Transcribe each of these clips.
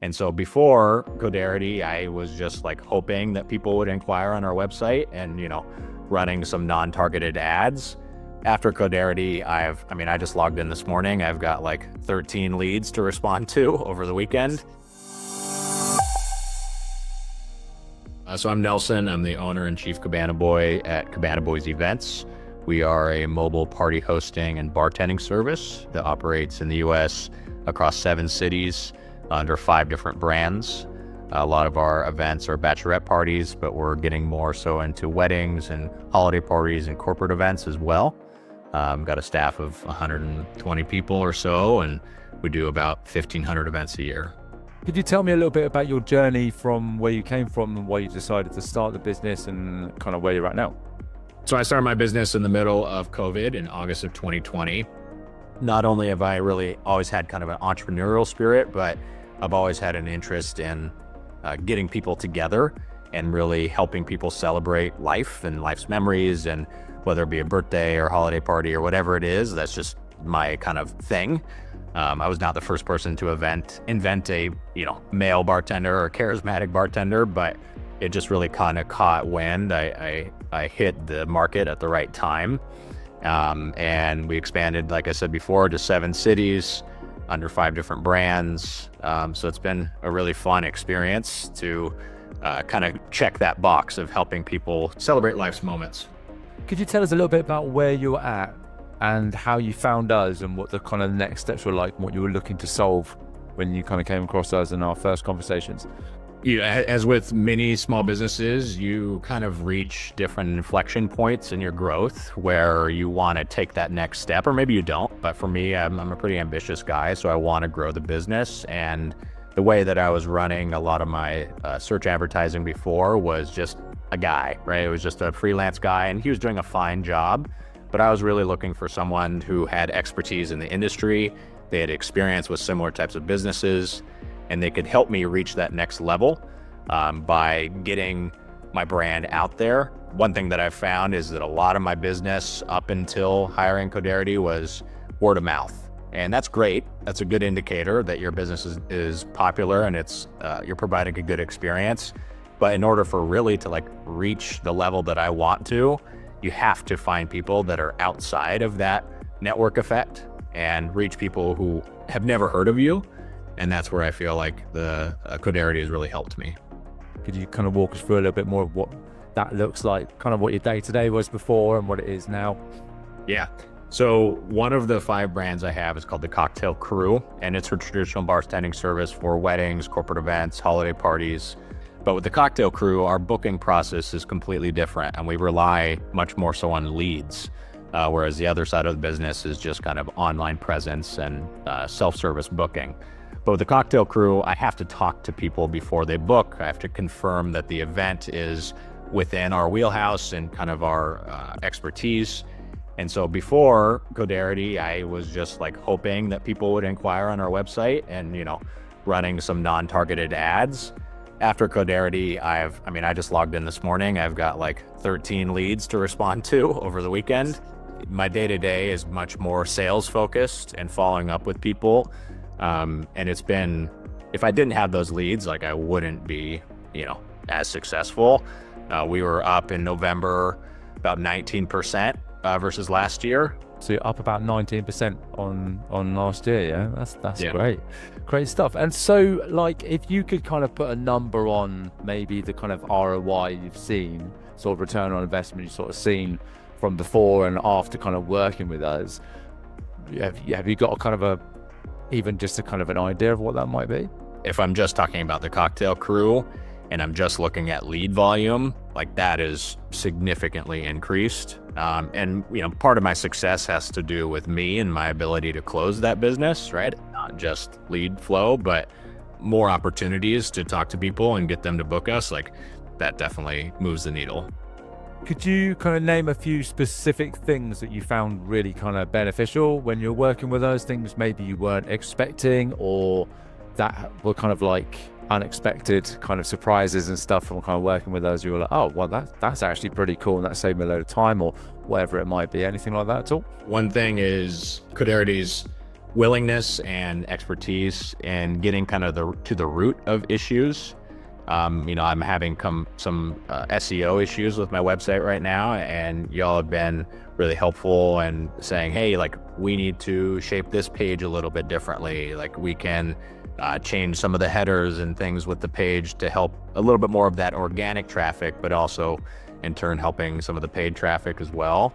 And so before Codarity, I was just like hoping that people would inquire on our website and, running some non-targeted ads. After Codarity, I just logged in this morning. I've got like 13 leads to respond to over the weekend. So I'm Nelson. I'm the owner and chief Cabana boy at Cabana Boys Events. We are a mobile party hosting and bartending service that operates in the U.S. across 7 cities under 5 different brands. A lot of our events are bachelorette parties, but we're getting more so into weddings and holiday parties and corporate events as well. Got a staff of 120 people or so, and we do about 1,500 events a year. Could you tell me a little bit about your journey from where you came from and why you decided to start the business and kind of where you're at now? So I started my business in the middle of COVID in August of 2020. Not only have I really always had kind of an entrepreneurial spirit, but I've always had an interest in getting people together and really helping people celebrate life and life's memories, and whether it be a birthday or holiday party or whatever it is, that's just my kind of thing. I was not the first person to invent a male bartender or charismatic bartender, but it just really kind of caught wind. I hit the market at the right time, and we expanded, like I said before, to 7 cities under 5 different brands. So it's been a really fun experience to kind of check that box of helping people celebrate life's moments. Could you tell us a little bit about where you're at and how you found us and what the kind of next steps were like, and what you were looking to solve when you kind of came across us in our first conversations? As with many small businesses, you kind of reach different inflection points in your growth where you want to take that next step, or maybe you don't. But for me, I'm a pretty ambitious guy, so I want to grow the business. And the way that I was running a lot of my search advertising before was just a guy, right? It was just a freelance guy, and he was doing a fine job. But I was really looking for someone who had expertise in the industry. They had experience with similar types of businesses, and they could help me reach that next level by getting my brand out there. One thing that I've found is that a lot of my business up until hiring Codarity was word of mouth. And that's great. That's a good indicator that your business is popular and you're providing a good experience. But in order for really to reach the level that I want to, you have to find people that are outside of that network effect and reach people who have never heard of you. And that's where I feel like the Codarity has really helped me. Could you kind of walk us through a little bit more of what that looks like, kind of what your day-to-day was before and what it is now? Yeah. So one of the 5 brands I have is called the Cocktail Crew, and it's a traditional bartending service for weddings, corporate events, holiday parties. But with the Cocktail Crew, our booking process is completely different, and we rely much more so on leads, whereas the other side of the business is just kind of online presence and self-service booking. But with the Cocktail Crew, I have to talk to people before they book. I have to confirm that the event is within our wheelhouse and kind of our expertise. And so before Codarity, I was just like hoping that people would inquire on our website and, running some non-targeted ads. After Codarity, I just logged in this morning. I've got like 13 leads to respond to over the weekend. My day-to-day is much more sales focused and following up with people. And it's been, if I didn't have those leads, I wouldn't be, as successful. We were up in November about 19% versus last year. So you're up about 19% on last year, yeah? That's Yeah. Great stuff. And so, if you could kind of put a number on maybe the kind of ROI you've seen, sort of return on investment you've sort of seen from before and after kind of working with us, have you got a kind of even just a kind of an idea of what that might be? If I'm just talking about the Cocktail Crew and I'm just looking at lead volume, that is significantly increased. And part of my success has to do with me and my ability to close that business, right? Not just lead flow, but more opportunities to talk to people and get them to book us. That definitely moves the needle. Could you kind of name a few specific things that you found really kind of beneficial when you're working with us, things maybe you weren't expecting or that were kind of unexpected kind of surprises and stuff from kind of working with us? You were like, oh, well, that's actually pretty cool and that saved me a load of time, or whatever it might be. Anything like that at all? One thing is Codarity's willingness and expertise in getting kind of to the root of issues. I'm having some SEO issues with my website right now, and y'all have been really helpful and saying, hey, like, we need to shape this page a little bit differently. Like, we can change some of the headers and things with the page to help a little bit more of that organic traffic, but also in turn helping some of the paid traffic as well.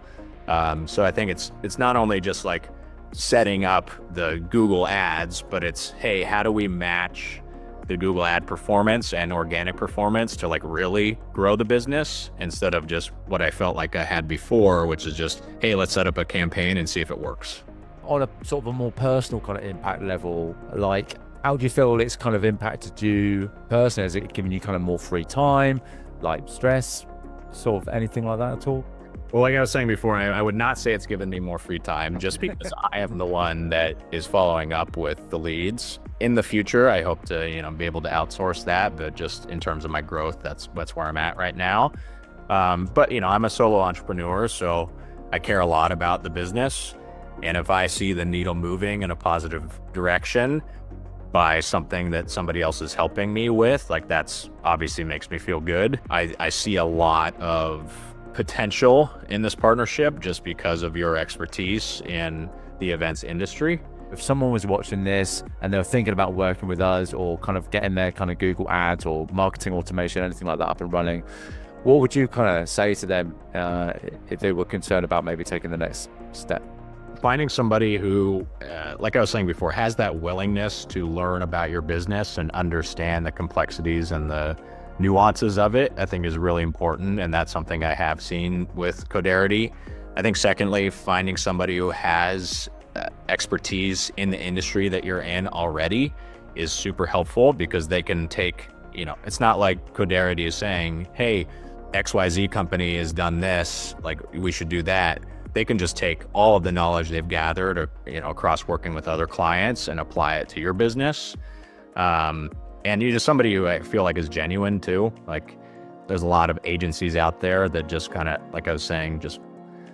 So I think it's not only just like setting up the Google ads, but it's, hey, how do we match the Google ad performance and organic performance to like really grow the business, instead of just what I felt like I had before, which is just, hey, let's set up a campaign and see if it works. On a sort of a more personal kind of impact level, like, how do you feel it's kind of impacted you personally? Has it given you kind of more free time, like stress, sort of anything like that at all? Well, like I was saying before, I would not say it's given me more free time, just because I am the one that is following up with the leads. In the future, I hope to, be able to outsource that, but just in terms of my growth, that's where I'm at right now. But I'm a solo entrepreneur, so I care a lot about the business. And if I see the needle moving in a positive direction by something that somebody else is helping me with, like, that's obviously makes me feel good. I see a lot of potential in this partnership just because of your expertise in the events industry. If someone was watching this and they were thinking about working with us or kind of getting their kind of Google ads or marketing automation, anything like that up and running, what would you kind of say to them if they were concerned about maybe taking the next step? Finding somebody who, like I was saying before, has that willingness to learn about your business and understand the complexities and the nuances of it, I think is really important. And that's something I have seen with Codarity. I think secondly, finding somebody who has expertise in the industry that you're in already is super helpful, because they can take, it's not like Codarity is saying, hey, XYZ company has done this, like, we should do that. They can just take all of the knowledge they've gathered, or, across working with other clients, and apply it to your business. And you're just somebody who I feel like is genuine too. Like, there's a lot of agencies out there that just kind of, like I was saying, just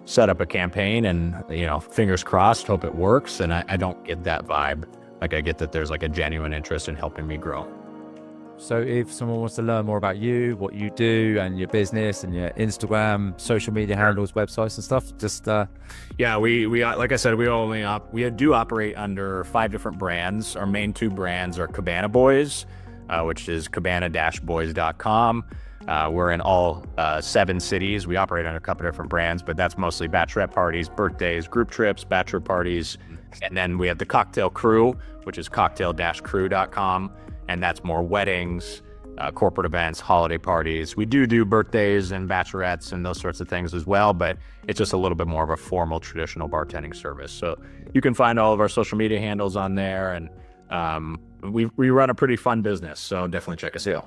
set up a campaign and, fingers crossed, hope it works. And I don't get that vibe. Like, I get that there's like a genuine interest in helping me grow. So if someone wants to learn more about you, what you do, and your business and your Instagram, social media handles, websites and stuff, just we like I said, we do operate under 5 different brands. Our main 2 brands are Cabana Boys, which is cabana-boys.com. We're in all 7 cities. We operate under a couple different brands, but that's mostly bachelorette parties, birthdays, group trips, bachelor parties. And then we have the Cocktail Crew, which is cocktail-crew.com. And that's more weddings, corporate events, holiday parties. We do birthdays and bachelorettes and those sorts of things as well, but it's just a little bit more of a formal, traditional bartending service. So you can find all of our social media handles on there, and we run a pretty fun business, so definitely check us out.